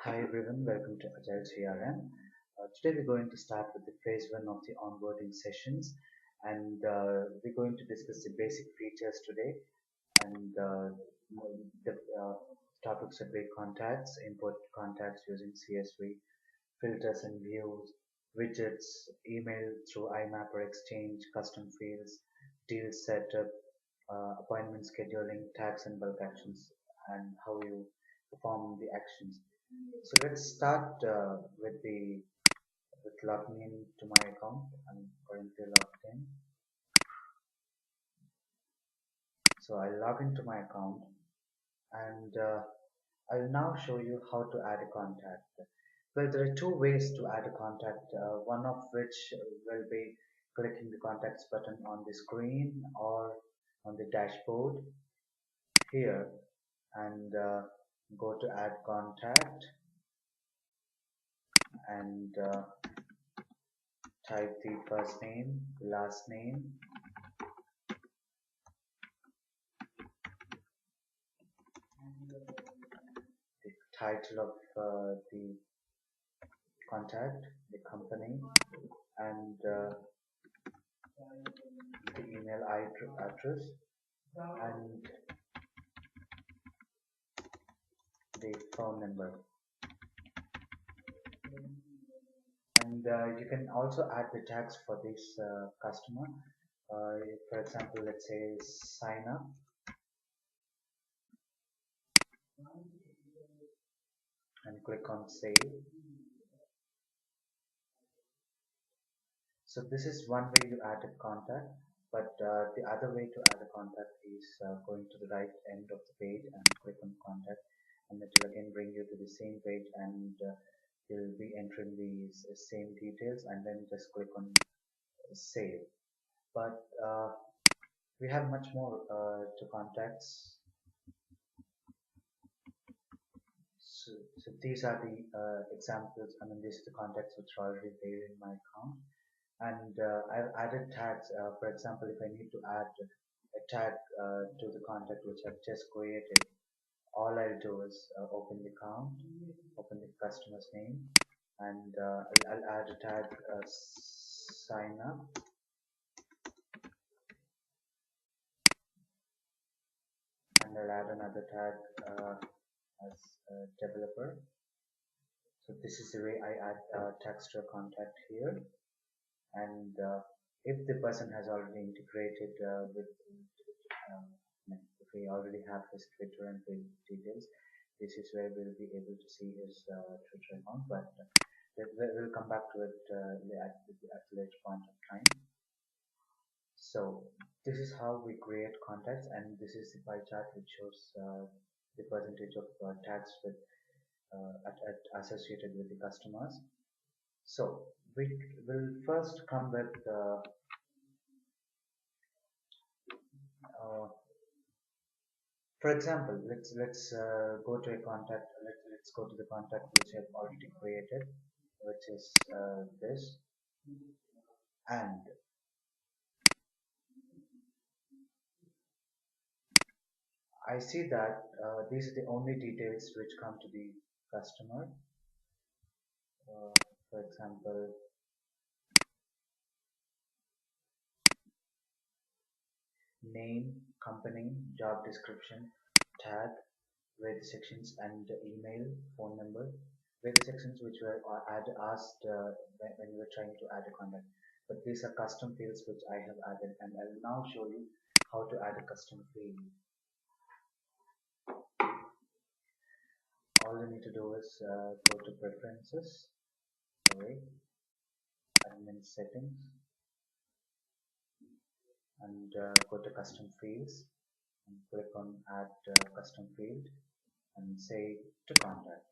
Hi everyone, welcome to Agile CRM. Today we're going to start with the phase one of the onboarding sessions, and we're going to discuss the basic features today. And the topics are break contacts, import contacts using CSV, filters and views, widgets, email through IMAP or Exchange, custom fields, deal setup, appointment scheduling, tags and bulk actions, and how you perform the actions. So let's start with logging in to my account. I'm currently logged in. So I'll log into my account and I'll now show you how to add a contact. Well, there are two ways to add a contact, one of which will be clicking the contacts button on the screen or on the dashboard here and go to add contact and type the first name, last name, the title of the contact, the company, and the email address, and the phone number. And you can also add the tags for this customer. For example, let's say sign up and click on save. So this is one way you add a contact, but the other way to add a contact is going to the right end of the page and click on contact, and it will again bring you to the same page, and you'll be entering these same details and then just click on save. But we have much more to contacts. So these are the examples. I mean, these are the contacts which are already there in my account. And I've added tags. For example, if I need to add a tag to the contact which I've just created, all I'll do is open the account, open the customer's name, and I'll add a tag sign up, and I'll add another tag as developer. So this is the way I add tags to a contact here. And if the person has already integrated with if we already have his Twitter and Facebook details, this is where we'll be able to see his Twitter account, but we'll come back to it at a later point of time. So this is how we create contacts, and this is the pie chart which shows the percentage of tags with associated with the customers. So we will first come with for example, let's go to a contact. Let's go to the contact which I've already created, which is this, and I see that these are the only details which come to the customer. For example, name, company, job description, tag, where the sections, and email, phone number, where the sections which were asked when you were trying to add a contact. But these are custom fields which I have added, and I will now show you how to add a custom field. All you need to do is go to preferences, sorry, admin settings, and go to custom fields and click on add custom field and say to contact.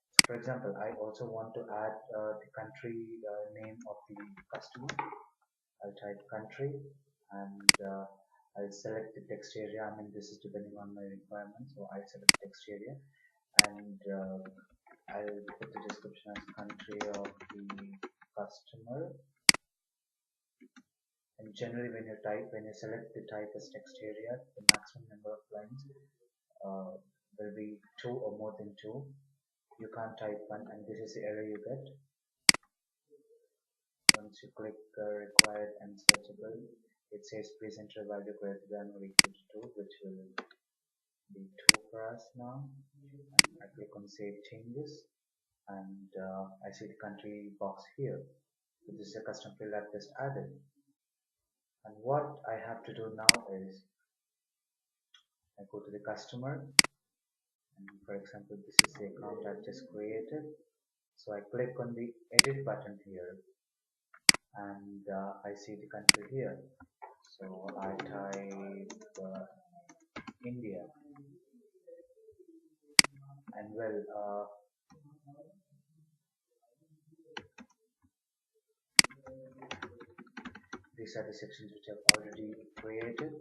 So for example, I also want to add the country name of the customer. I'll type country and I'll select the text area. I mean, this is depending on my requirements, so I select text area and I'll put the description as country of the customer. And generally, when you select the type as text area, the maximum number of lines will be 2 or more than 2. you can't type one, and this is the error you get once you click required and searchable. It says please enter value greater than or equal to 2, which will be 2 for us now. And I click on save changes, and I see the country box here. So this is a custom field I've just added. And what I have to do now is I go to the customer, and for example this is the account I've just created. So I click on the edit button here, and I see the country here. So I type India, and well, these are the sections which I've already created.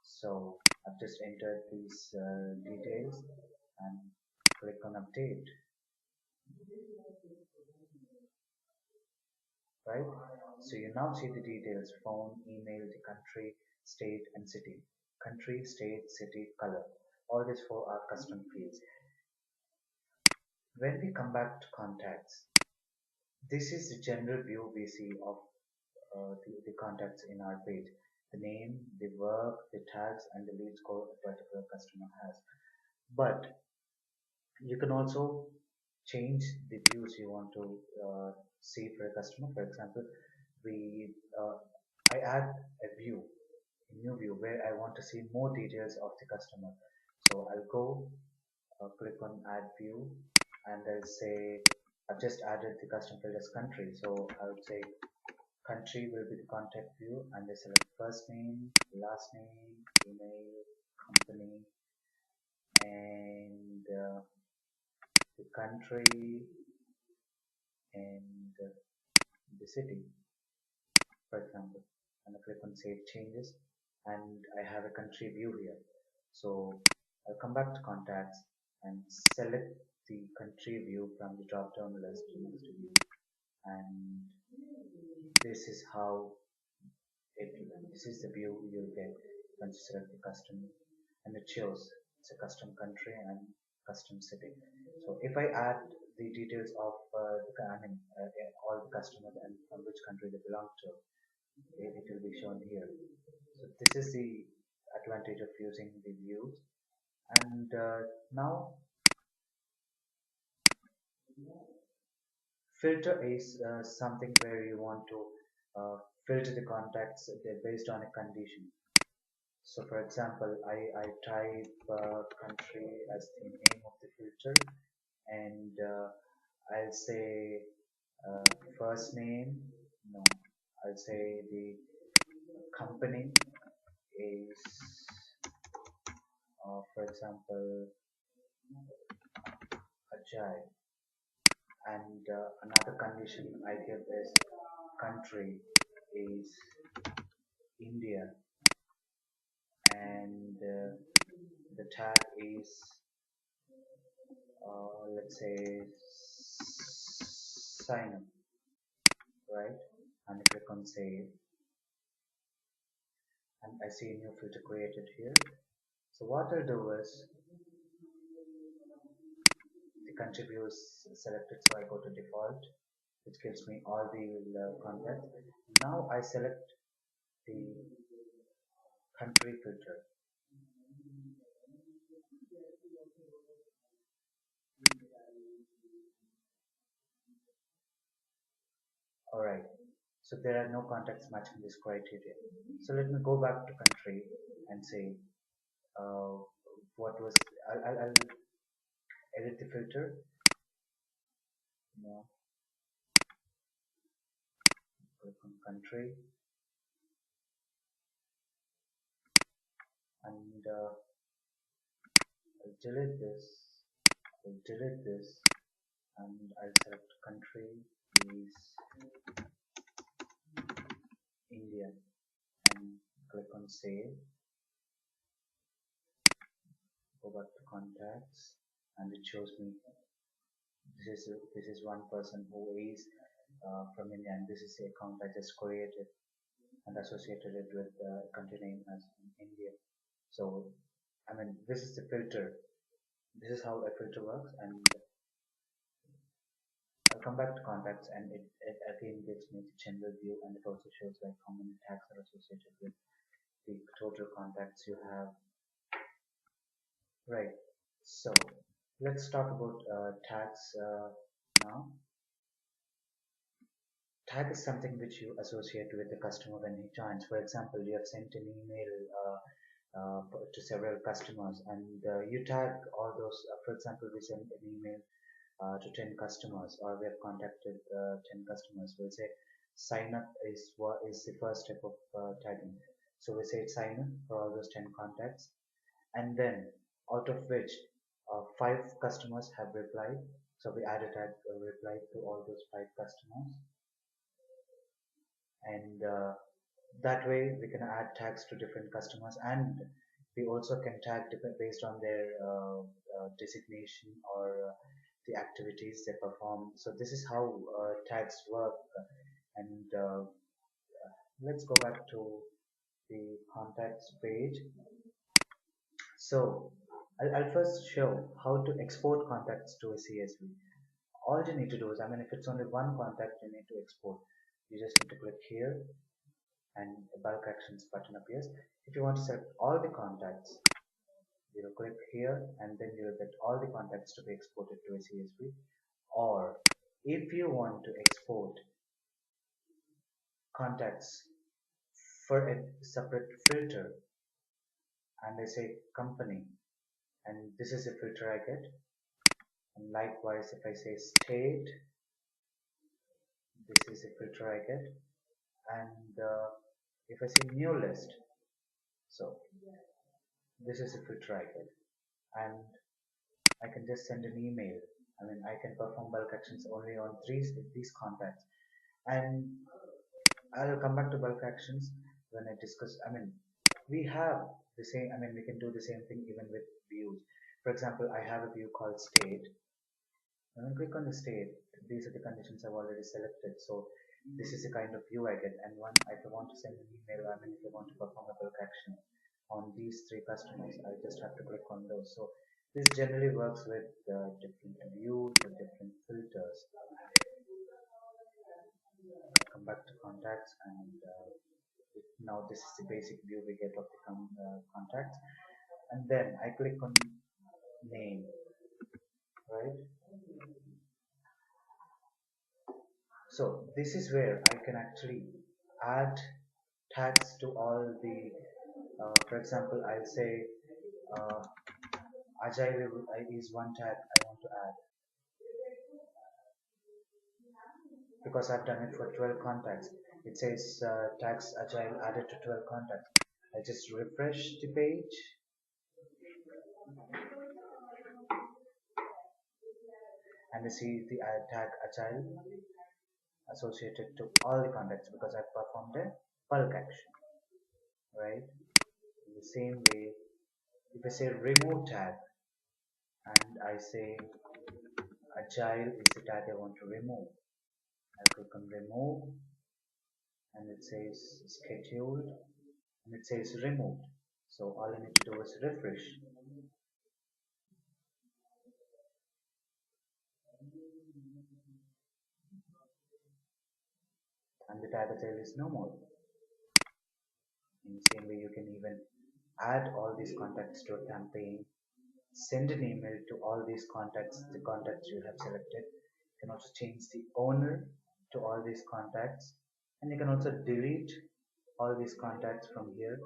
So I've just entered these details and click on update, right? So you now see the details: phone, email, the country, state, and city. Country, state, city, color. All these four are custom fields. When we come back to contacts, this is the general view we see of the contacts in our page. The name, the work, the tags, and the lead score a particular customer has. But you can also change the views you want to see for a customer. For example, we I add a new view where I want to see more details of the customer. So I'll go click on add view, and I'll say I've just added the custom field as country. So I would say country will be the contact view, and they select first name, last name, email, company, and the country, and the city, for example. And I click on save changes, and I have a country view here. So I'll come back to contacts and select the country view from the drop down list next to view, and this is how this is the view you'll get once you select the custom, and it shows it's a custom country and custom city. So if I add the details of all the customers and from which country they belong to, it will be shown here. So this is the advantage of using the views. And now filter is something where you want to filter the contacts based on a condition. So for example, I type country as the name of the filter, and I'll say first name, no, I'll say the company is, for example, Agile, and another condition I give is country is India, and the tag is let's say sign up, right? And I click on save, and I see a new filter created here. So what I'll do is the country view is selected, so I go to default, which gives me all the contacts. Now I select the country filter. Alright, so there are no contacts matching this criteria. So let me go back to country and say uh, what was, I'll edit the filter. No, click on country, and I'll delete this, I'll delete this, and I'll select country is India, and click on save, go back to contacts, and it shows me this is one person who is from India, and this is the account I just created and associated it with a country name as India. So I mean, this is the filter. This is how a filter works, and come back to contacts, and it again gives me the general view, and it also shows like how many tags are associated with the total contacts you have. Right. So let's talk about tags now. Tag is something which you associate with the customer when he joins. For example, you have sent an email to several customers, and you tag all those. For example, we send an email to 10 customers, or we have contacted 10 customers. We'll say sign up is what is the first step of tagging. So we say sign up for all those 10 contacts, and then out of which 5 customers have replied. So we add a tag reply to all those 5 customers, and that way we can add tags to different customers, and we also can tag based on their designation or the activities they perform. So this is how tags work, and let's go back to the contacts page. So I'll first show how to export contacts to a CSV. All you need to do is, I mean, if it's only one contact you need to export, you just need to click here, and a bulk actions button appears. If you want to select all the contacts, you will click here, and then you will get all the contacts to be exported to a CSV. Or if you want to export contacts for a separate filter, and I say company, and this is a filter I get. And likewise, if I say state, this is a filter I get. And if I say new list, so this is a filter I get. And I can just send an email. I mean, I can perform bulk actions only on these contacts. And I'll come back to bulk actions when I discuss. I mean, we have the same, I mean, we can do the same thing even with views. For example, I have a view called state. When I click on the state, these are the conditions I've already selected. So this is the kind of view I get. And one, if I want to send an email, I mean, if I want to perform a bulk action on these 3 customers, I just have to click on those. So this generally works with different views or different filters. Come back to contacts, and now this is the basic view we get of the contacts. And then I click on name, right? So this is where I can actually add tags to all the, for example, I'll say uh, Agile is one tag I want to add, because I've done it for 12 contacts. It says tags Agile added to 12 contacts. I just refresh the page, and I see the tag Agile associated to all the contacts because I performed a bulk action, right? In the same way, if I say remove tag, and I say Agile is the tag I want to remove, I click on remove, and it says scheduled, and it says removed. So all I need to do is refresh, and the tag Agile is no more. In the same way, you can even add all these contacts to a campaign, send an email to all these contacts, the contacts you have selected. You can also change the owner to all these contacts, and you can also delete all these contacts from here.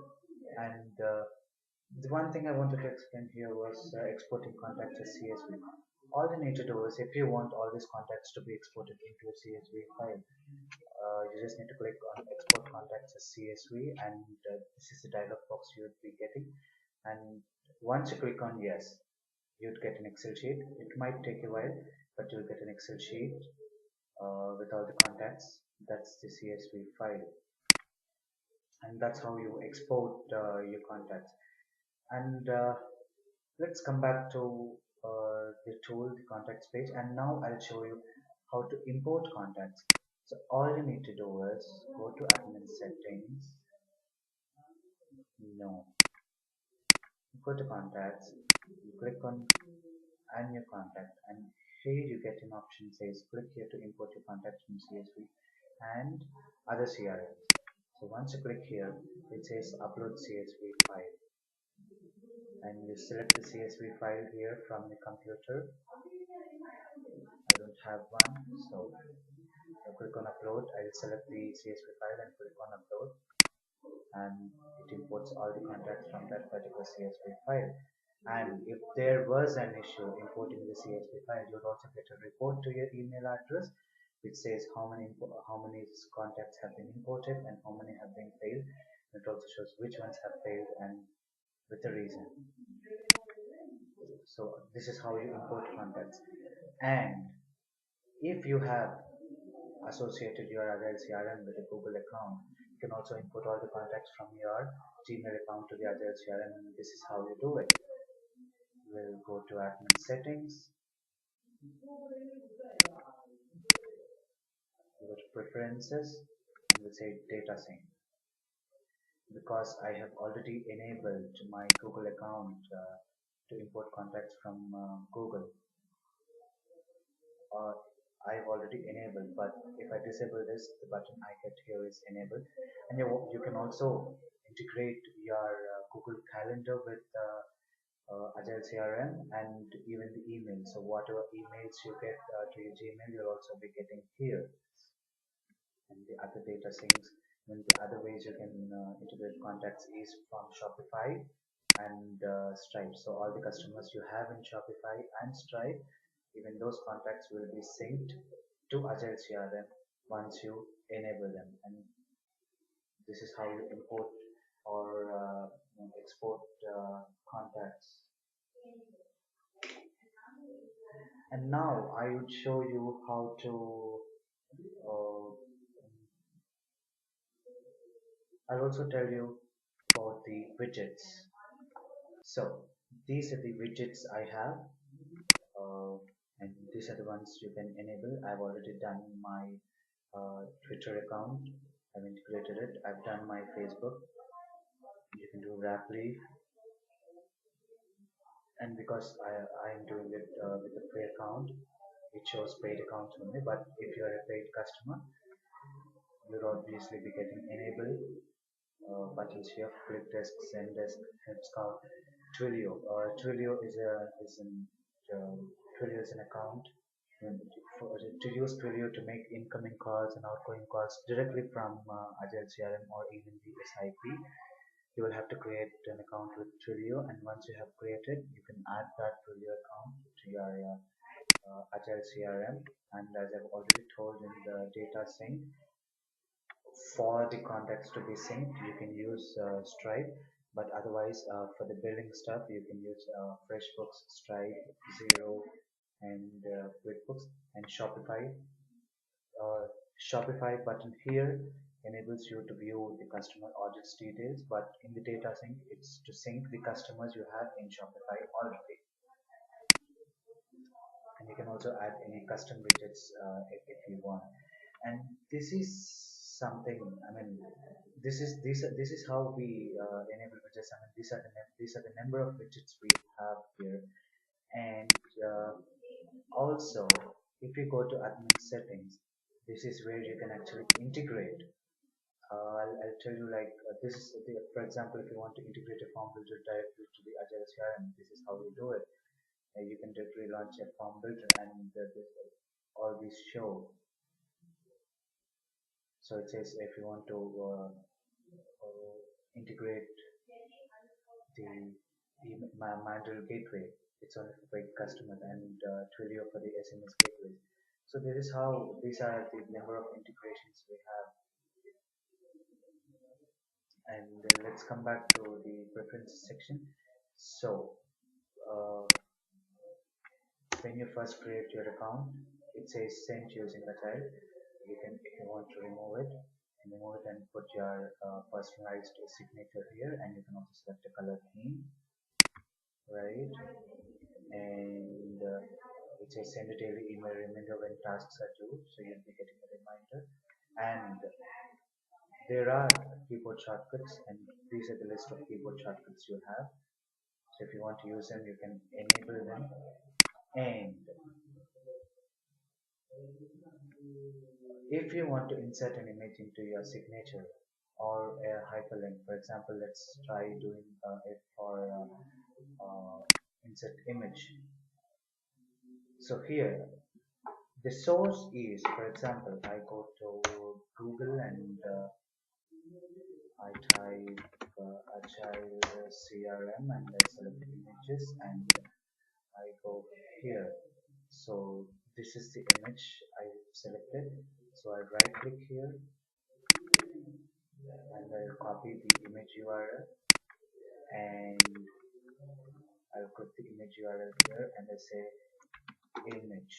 And the one thing I wanted to explain here was exporting contacts as CSV. All you need to do is, if you want all these contacts to be exported into a CSV file, you just need to click on export contacts as CSV, and this is the dialog box you would be getting. And once you click on yes, you'd get an Excel sheet. It might take a while, but you'll get an Excel sheet with all the contacts. That's the CSV file, and that's how you export your contacts. And let's come back to the tool, the contacts page, and now I'll show you how to import contacts. So all you need to do is go to admin settings, no, go to contacts, you click on add new contact, and page, you get an option says click here to import your contacts from CSV and other CRMs. So once you click here, it says upload CSV file, and you select the CSV file here from the computer. I don't have one, so I click on upload. I will select the CSV file and click on upload, and it imports all the contacts from that particular CSV file. And if there was an issue importing the CSV file, you would also get a report to your email address which says how many contacts have been imported and how many have been failed. It also shows which ones have failed and with the reason. So this is how you import contacts. And if you have associated your Agile CRM with a Google account, you can also input all the contacts from your Gmail account to the Agile CRM, and this is how you do it. We'll go to admin settings, go to preferences, and we'll say data sync. Because I have already enabled my Google account to import contacts from Google, or I've already enabled, but if I disable this, the button I get here is enabled. And you can also integrate your Google Calendar with Agile CRM and even the email. So whatever emails you get to your Gmail, you'll also be getting here. And the other data syncs, and the other ways you can integrate contacts is from Shopify and Stripe. So all the customers you have in Shopify and Stripe, even those contacts will be synced to Agile CRM once you enable them. And this is how you import or export contacts. And now I would show you how to uh, I'll also tell you about the widgets. So these are the widgets I have, uh, and these are the ones you can enable. I've already done my Twitter account. I've integrated it. I've done my Facebook. You can do Raply, and because I'm doing it with a free account, it shows paid accounts only. But if you're a paid customer, you'll obviously be getting enable buttons here: Click Desk, Zendesk, HelpScout, Twilio. Uh, Twilio is an account to use Twilio to make incoming calls and outgoing calls directly from Agile CRM or even the SIP. You will have to create an account with Twilio, and once you have created, you can add that Twilio account to your Agile CRM. And as I've already told in the data sync, for the contacts to be synced, you can use Stripe, but otherwise for the billing stuff, you can use FreshBooks, Stripe, Zero, and QuickBooks. And Shopify button here enables you to view the customer audits details, but in the data sync, it's to sync the customers you have in Shopify already. And you can also add any custom widgets if you want. And this is something, I mean, this is how we enable widgets. I mean, these are the number of widgets we have here. And also, if you go to admin settings, this is where you can actually integrate. I'll tell you, like, this is for example, if you want to integrate a form builder directly to the Agile CRM, this is how you do it. You can directly launch a form builder, and all these show. So it says if you want to integrate the Mandrill gateway, it's only for paid customers, and Twilio for the SMS gateways. So this is how these are the number of integrations we have. And let's come back to the preferences section. So when you first create your account, it says sent using Agile. You can, if you want to remove it, and put your personalized signature here, and you can also select a color theme, right? And it says send a daily email reminder when tasks are due, so you'll be getting a reminder. And there are keyboard shortcuts, and these are the list of keyboard shortcuts you have. So if you want to use them, you can enable them. And If you want to insert an image into your signature or a hyperlink, for example, let's try doing it for insert image. So here, the source is, for example, I go to Google and I type Agile CRM and I select images and I go here. So this is the image I selected. So I right click here and I'll copy the image URL and I'll put the image URL here and I say image,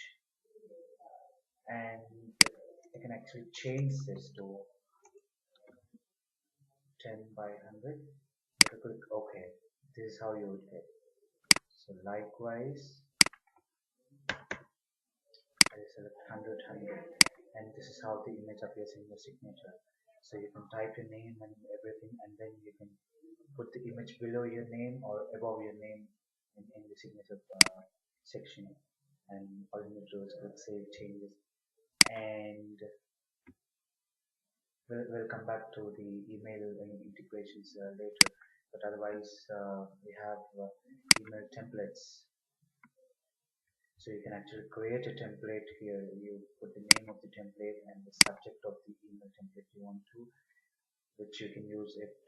and I can actually change this to 10 by 100. If I click OK, this is how you would get. So likewise, I select 100, 100, and this is how the image appears in your signature. So you can type your name and everything, and then you can put the image below your name or above your name in the signature section. And all you need to do is click Save Changes, and we'll come back to the email integrations later. But otherwise, we have email templates. So you can actually create a template here. You put the name of the template and the subject of the email template you want to, which you can use it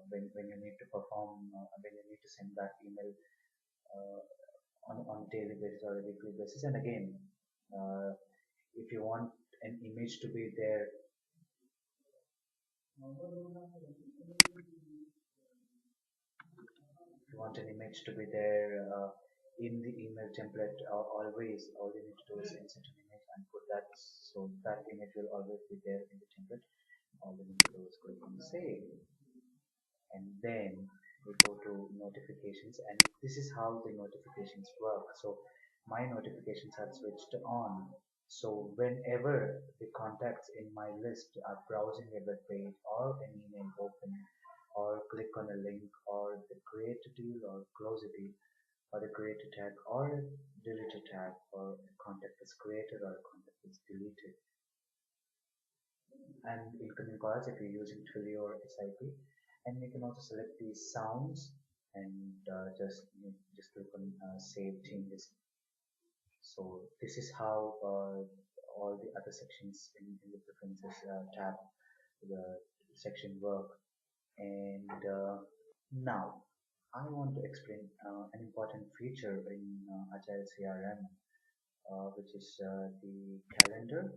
when you need to perform, when you need to send that email uh, on daily basis or a weekly basis. And again, uh, if you want an image to be there, if you want an image to be there in the email template, always all you need to do is insert an image and put that, so that image will always be there in the template. All you need to do is click on save, and then we go to notifications, and this is how the notifications work. So my notifications are switched on, so whenever the contacts in my list are browsing a web page or an email open or click on a link or the create a deal or close a deal or the create a tag or a delete a tag or a contact is created or a contact is deleted, and incoming calls if you're using Twilio or SIP, and you can also select these sounds and just click on save changes. So this is how all the other sections in the preferences tab, the section work. And now I want to explain an important feature in Agile CRM, which is the calendar.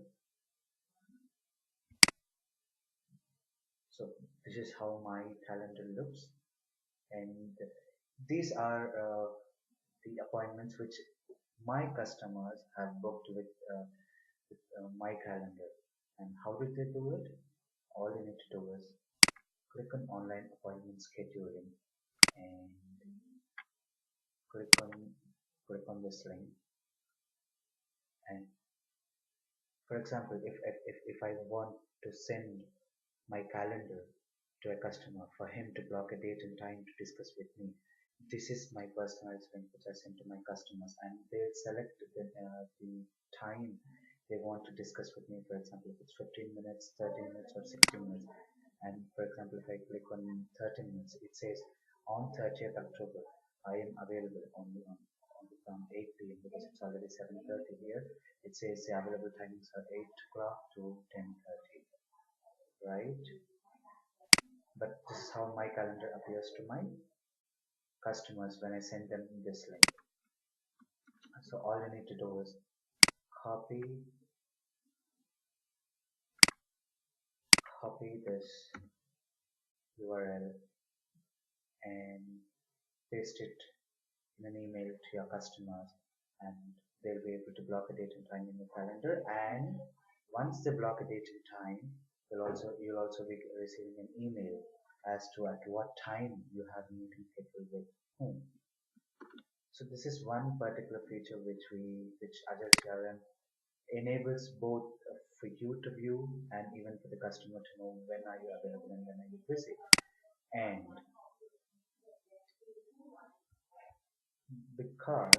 So this is how my calendar looks, and these are the appointments which my customers have booked with my calendar. And how did they do it? All you need to do is click on online appointment scheduling and click on click on this link. And for example, if I want to send my calendar to a customer for him to block a date and time to discuss with me, this is my personalized link which I send to my customers, and they'll select the time they want to discuss with me. For example, if it's 15 minutes, 30 minutes, or 60 minutes. And for example, if I click on 30 minutes, it says on 30th October, I am available only from 8 p.m. because it's already 7:30 here. It says the available timings are 8 o'clock to 10:30, right? But this is how my calendar appears to my customers when I send them this link. So all you need to do is copy copy this URL and paste it in an email to your customers, and they'll be able to block a date and time in your calendar. And once they block a date and time, you'll also be receiving an email as to at what time you have a meeting scheduled with whom. So this is one particular feature which Agile CRM enables both for you to view and even for the customer to know when are you available and when are you busy. And because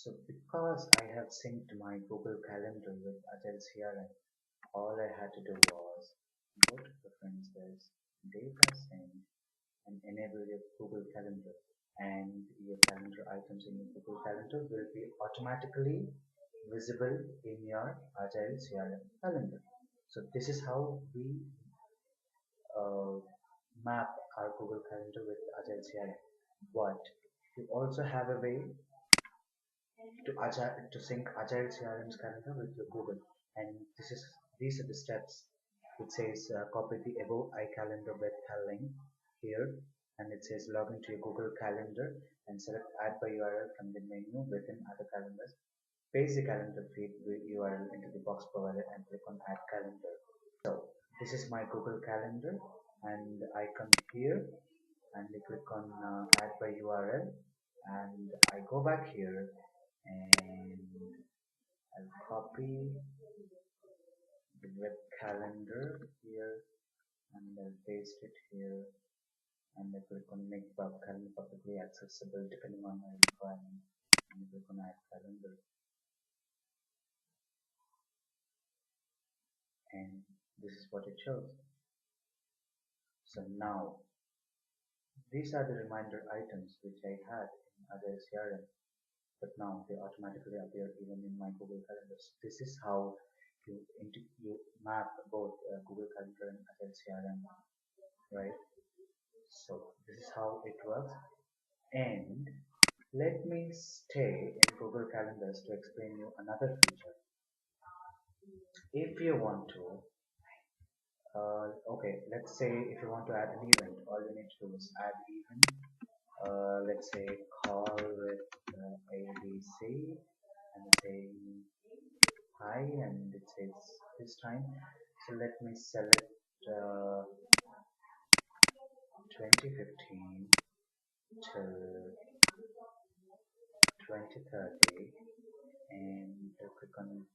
So because I have synced my Google Calendar with Agile CRM, all I had to do was go to Preferences, Data Sync, and enable your Google Calendar. And your calendar items in your Google Calendar will be automatically visible in your Agile CRM calendar. So this is how we uh, map our Google Calendar with Agile CRM. But you also have a way to sync Agile CRM's calendar with your Google, and these are the steps. It says copy the above iCalendar webcal link here, and it says log into your Google Calendar and select add by URL from the menu within other calendars. Paste the calendar feed URL into the box provided and click on add calendar. So this is my Google Calendar, and I come here and I click on add by URL, and I go back here and I'll copy the web calendar here and I'll paste it here, and I click on make web calendar publicly accessible depending on my requirement, and I click on add calendar, and this is what it shows. So now these are the reminder items which I had in other CRM, but now they automatically appear even in my Google Calendars. This is how you map both Google Calendar and Agile CRM, right? So this is how it works. And let me stay in Google Calendars to explain you another feature. If you want to, okay, let's say if you want to add an event, all you need to do is add event. Let's say call with ABC and say hi, and it says this time. So let me select 2015 till 2030 and click on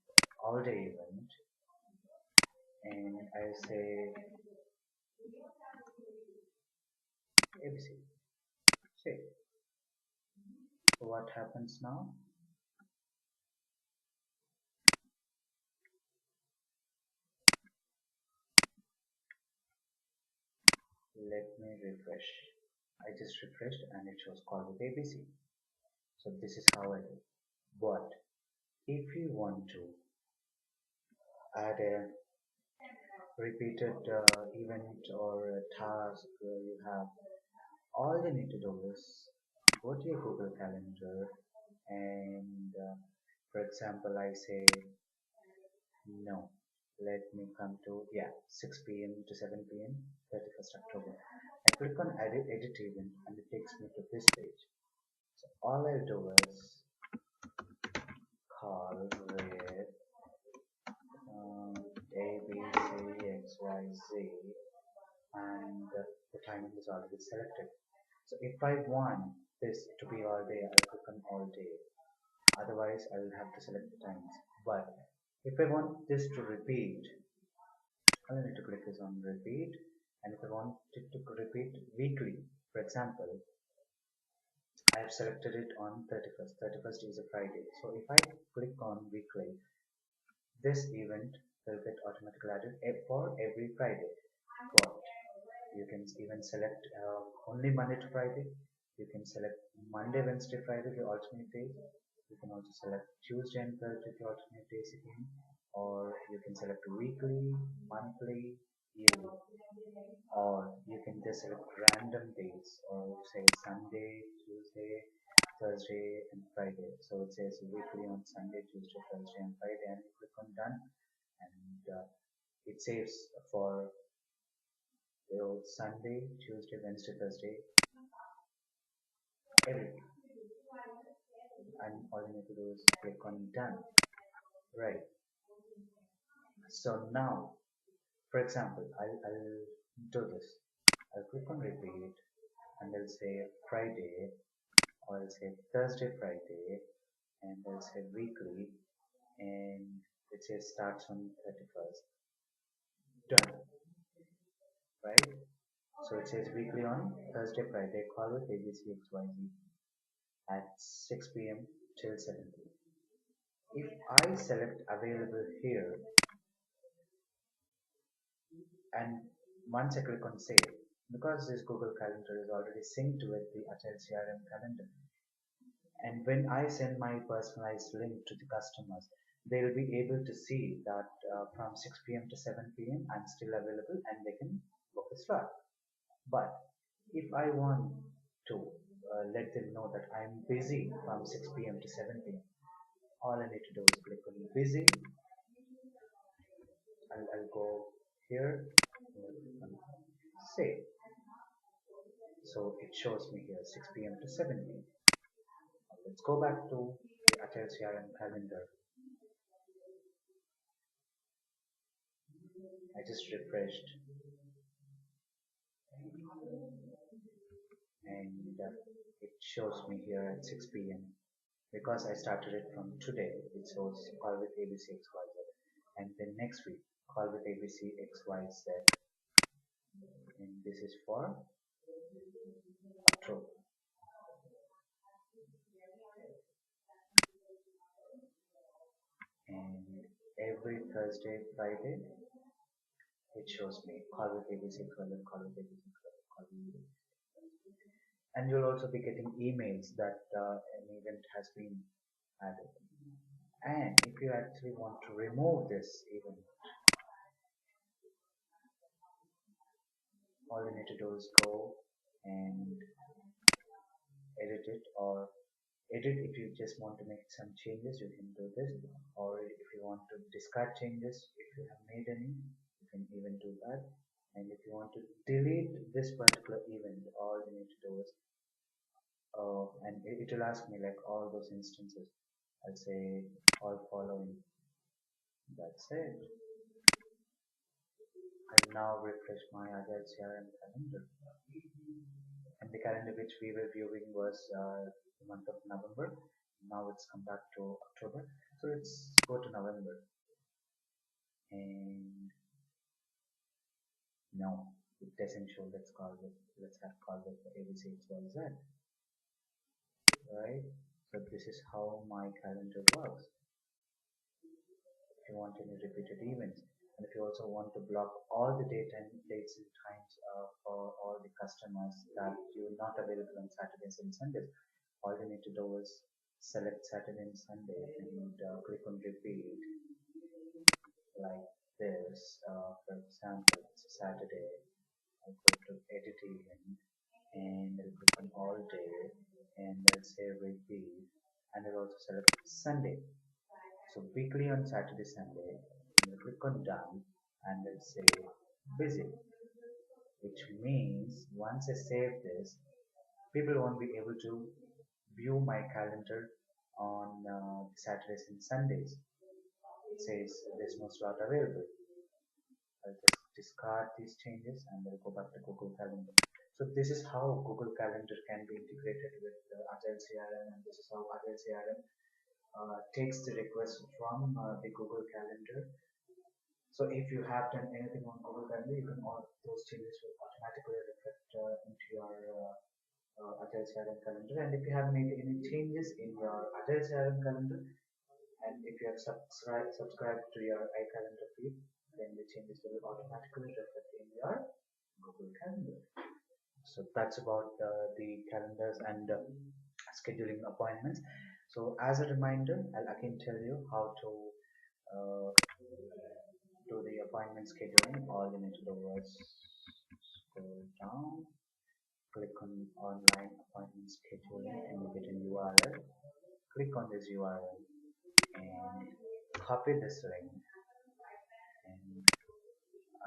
all day event, and I say ABC. Save. So what happens now? Let me refresh. I just refreshed and it shows call with ABC. So this is how I do. But if you want to add a repeated event or a task you have, all you need to do is go to your Google Calendar and for example I say no, let me come to 6 p.m. to 7 p.m. 31st October. I click on edit event and it takes me to this page. So all I'll do is call with A, B, C, X, Y, Z, and the timing is already selected. So if I want this to be all day, I'll click on all day. Otherwise, I'll have to select the times. But if I want this to repeat, all I need to click is on repeat. And if I want it to repeat weekly, for example, I have selected it on 31st. 31st is a Friday. So if I click on weekly, this event will get automatically added for every Friday. But you can even select only Monday to Friday. You can select Monday, Wednesday, Friday, the alternate days. You can also select Tuesday and Thursday, the alternate days again. Or you can select weekly, monthly, yearly. Or you can just select random days, or say Sunday, Tuesday, Thursday, and Friday. So it says weekly on Sunday, Tuesday, Thursday, and Friday, and you click on done, and it saves for Sunday, Tuesday, Wednesday, Thursday, everything. And all you need to do is click on done. Right. So now, for example, I'll do this. I'll click on repeat and I'll say Friday, or I'll say Thursday, Friday, and I'll say weekly, and it says starts on 31st. Done. Right? So it says weekly on Thursday, Friday, call with ABCXYZ at 6 p.m. till 17. If I select available here and once I click on save, because this Google Calendar is already synced with the Agile CRM calendar, and when I send my personalized link to the customers, they'll be able to see that from 6 p.m. to 7 p.m. I'm still available and they can book a slot. But if I want to let them know that I'm busy from 6 p.m. to 7 p.m., all I need to do is click on busy. I'll go here and save. So it shows me here 6 p.m. to 7 p.m. Let's go back to the Agile CRM calendar. I just refreshed and it shows me here at 6 p.m. Because I started it from today, it shows call with ABC XYZ, and then next week call with ABC XYZ, and this is for October. And every Thursday, Friday, it shows me call with ABC XYZ, call with ABC XYZ, call with ABC. And you'll also be getting emails that an event has been added. And if you actually want to remove this event, all you need to do is go and edit it, or edit if you just want to make some changes, you can do this, or if you want to discard changes, if you have made any, you can even do that. And if you want to delete this particular event, all you need to do is and it will ask me like all those instances. I'll say all following. That's it. I'll now refresh my Agile CRM calendar. And the calendar which we were viewing was the month of November. Now it's come back to October. So let's go to November. And no, it doesn't show. Let's have call with the ABC XYZ. Right? So this is how my calendar works. If you want any repeated events, and if you also want to block all the dates and times for all the customers that you're not available on Saturdays and Sundays, all you need to do is select Saturday and Sunday and click on repeat like this. For example, it's a Saturday. I'll go to edit event and I'll click on all day and I'll say repeat and I'll also select Sunday. So weekly on Saturday, Sunday, and we'll click on done and we'll say busy, which means once I save this, people won't be able to view my calendar on Saturdays and Sundays. It says there's no slot available. I'll just discard these changes and I'll go back to Google Calendar. So this is how Google Calendar can be integrated with Agile CRM, and this is how Agile CRM takes the request from the Google Calendar. So if you have done anything on Google Calendar, you can all those changes will automatically reflect into your Agile CRM calendar. And if you have made any changes in your Agile CRM calendar, and if you have subscribed to your iCalendar feed, then the changes will automatically reflect in your Google Calendar. So that's about the calendars and scheduling appointments. So as a reminder, I'll again tell you how to uh, do the appointment scheduling. All you need to do is scroll down, click on online appointment scheduling, and you get a URL. Click on this URL and copy this link, and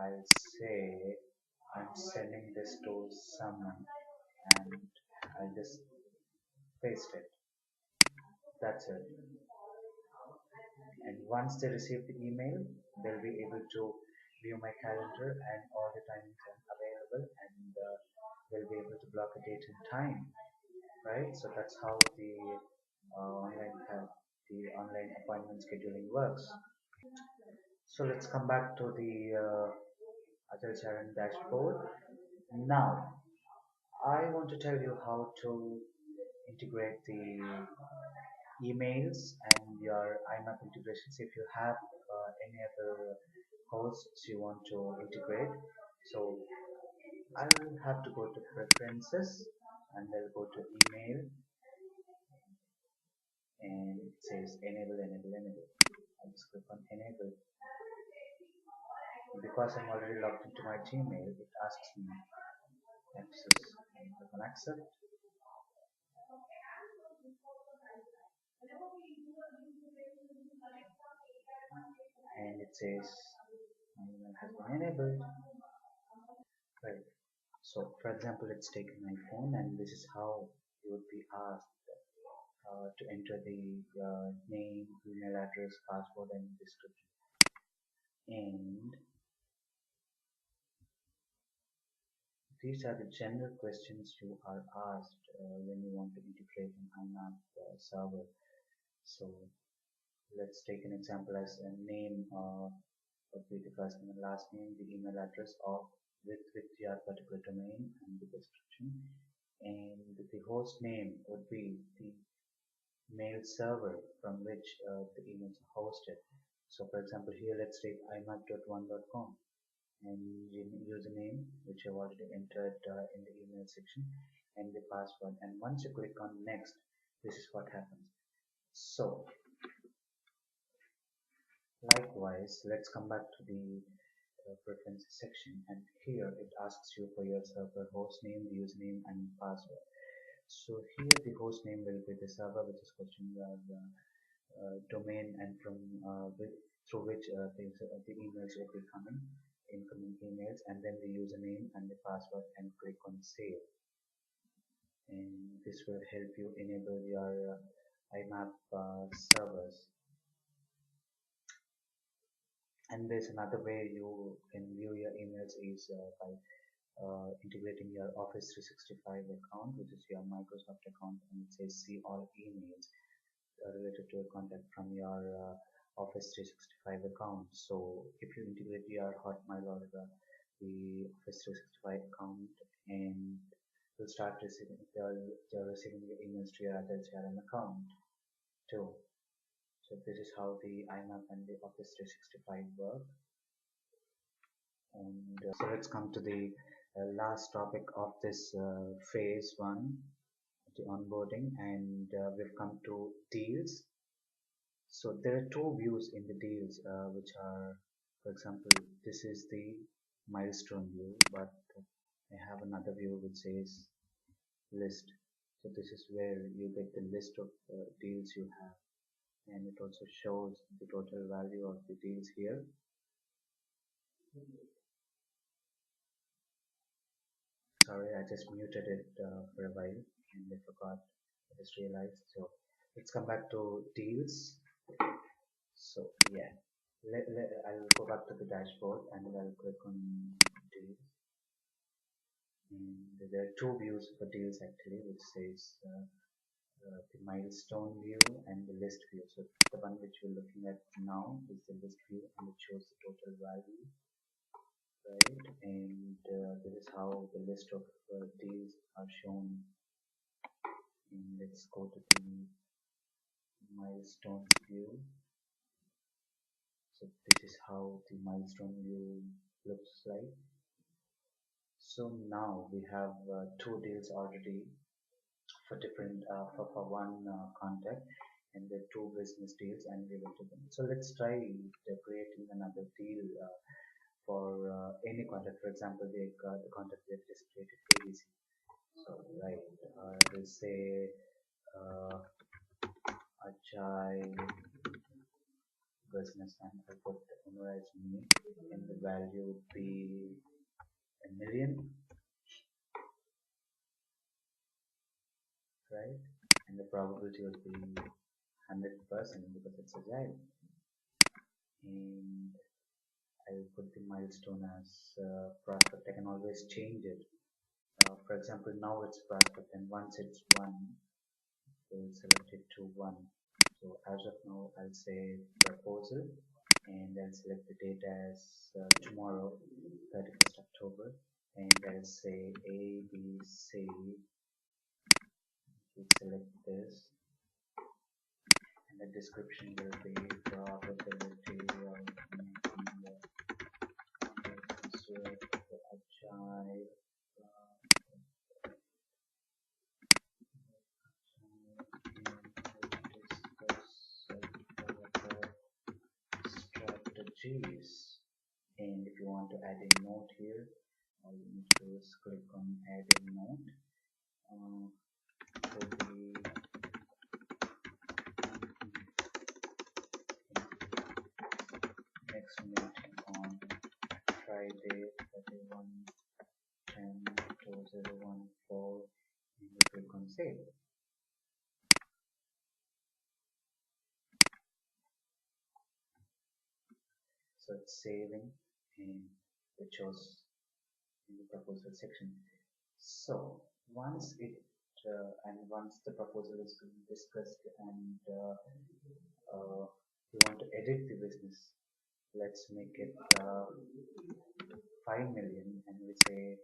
I'll say I'm sending this to someone, and I'll just paste it. That's it. And once they receive the email, they'll be able to view my calendar and all the times I'm available, and they'll be able to block a date and time, right? So that's how the online appointment scheduling works. So let's come back to the Agile CRM dashboard. Now, I want to tell you how to integrate the emails and your IMAP integrations. If you have any other hosts you want to integrate, so I'll have to go to preferences and I'll go to email and it says enable. I'll just click on enable. Because I'm already logged into my Gmail, it asks me access. I click on accept and it says my email has been enabled. Right. So for example, let's take my phone and this is how you would be asked to enter the name, email address, password and description. And these are the general questions you are asked when you want to integrate an IMAP server. So let's take an example as a name would be the first name and last name, the email address of with your particular domain and the description. And the host name would be the mail server from which the emails are hosted. So for example, here let's take imap.one.com and username which I've already entered in the email section and the password. And once you click on next, this is what happens. So likewise, let's come back to the preferences section and here it asks you for your server host name, username and password. So here the host name will be the server which is hosting your domain and from through which the emails will be coming, incoming emails, and then the username and the password and click on save. And this will help you enable your IMAP servers. And there's another way you can view your emails is by integrating your Office 365 account, which is your Microsoft account, and it says see all emails related to a contact from your Office 365 account. So if you integrate your Hotmail or the Office 365 account, and you'll start receiving they're receiving your emails to your Agile CRM account too. So this is how the IMAP and the Office 365 work. And so let's come to the last topic of this phase one, the onboarding, and we've come to deals. So there are two views in the deals, which are, for example, this is the milestone view, but I have another view which says list. So this is where you get the list of deals you have, and it also shows the total value of the deals here. Sorry, I just muted it for a while and I forgot. I just realized. So let's come back to deals. So yeah, I'll go back to the dashboard and I'll click on deals. And there are two views for deals actually, which says the milestone view and the list view. So the one which we're looking at now is the list view and it shows the total value, right? And this is how the list of deals are shown. And let's go to the milestones view. So this is how the milestone view looks like. So now we have two deals already for different for one contact, and the two business deals, and we looked at them. So let's try creating another deal for any contact. For example, the contact we have just created ABC. So right, we'll say Agile business, and I put the owner as me, and the value would be a million, right? And the probability would be 100% because it's agile. And I will put the milestone as prospect. I can always change it. For example, now it's prospect, and once it's one, we'll select it to one. So as of now, I'll say proposal, and I'll select the date as tomorrow, 31st October, and I'll say A, B, C. We'll select this, The description will be job ability or making the agile, strategies. And if you want to add a note here, all you need to do is click on add a note. For the next meeting on Friday 31/10/2014, and you click on save. So it's saving and it shows in the proposal section. So once once the proposal is discussed and you want to edit the business, let's make it 5 million and we say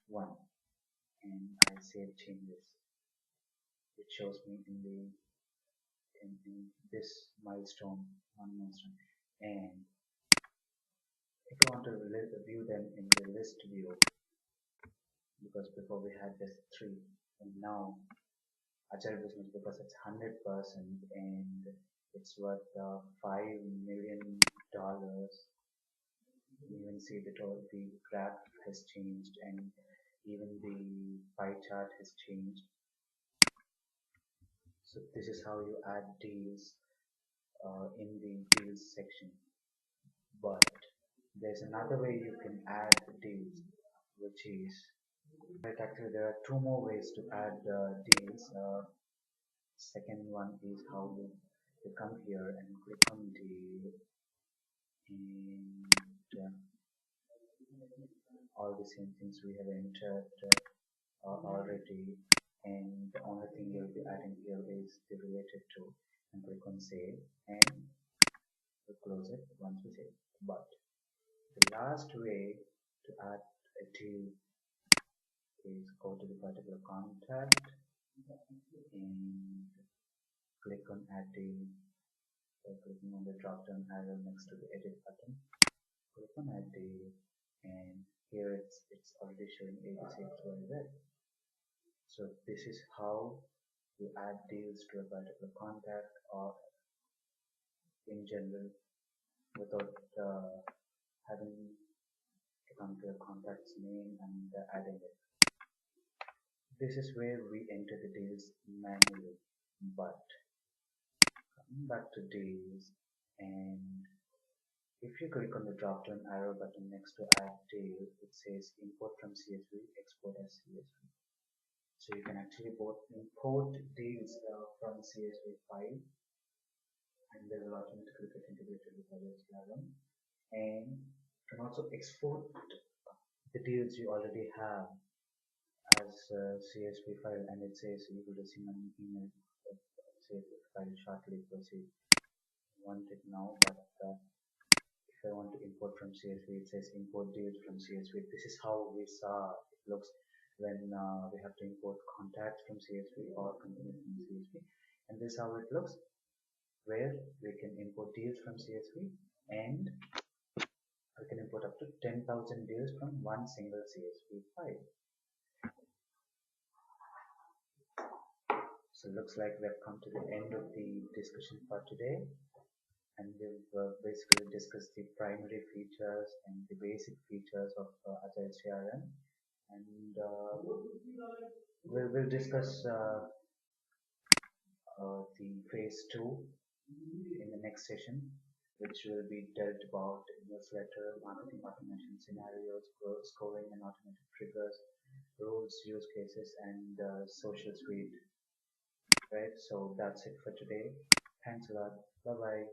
1, and I save changes. It shows me in this milestone, 1 milestone. And if you want to view them in the list view, because before we had just 3, and now Agile business, because it's 100% and it's worth $5 million, you can see that all the graph has changed and even the pie chart has changed. So this is how you add deals in the deals section. But there's another way you can add deals, which is actually there are 2 more ways to add deals. Second one is how you come here and click on deal, and all the same things we have entered already, and the only thing you'll be adding here is the related to, and click on save and we close it once we save. But the last way to add a deal is go to the particular contact and click on add deal by clicking on the drop down arrow next to the edit button. Click on add deal, and here it's already showing ABC So this is how you add deals to a particular contact or in general without having to come to a contact's name and adding it. This is where we enter the deals manually. But coming back to deals, and if you click on the drop down arrow button next to add deal, it says import from CSV, export as CSV. So you can actually both import deals from CSV file, and they will automatically get integrated with Agile CRM, and you can also export the deals you already have as a CSV file, and it says you will receive an email CSV file shortly. Proceed. Want it now, but if I want to import from CSV, it says import deals from CSV. This is how we saw it looks when we have to import contacts from CSV or companies from CSV, and this is how it looks where we can import deals from CSV, and we can import up to 10,000 deals from one single CSV file. So it looks like we have come to the end of the discussion for today, and we've basically discussed the primary features and the basic features of Agile CRM, and we'll discuss the phase 2 in the next session, which will be dealt about newsletter, marketing automation scenarios, scoring and automated triggers, rules, use cases, and social suite. Right, so that's it for today. Thanks a lot. Bye bye.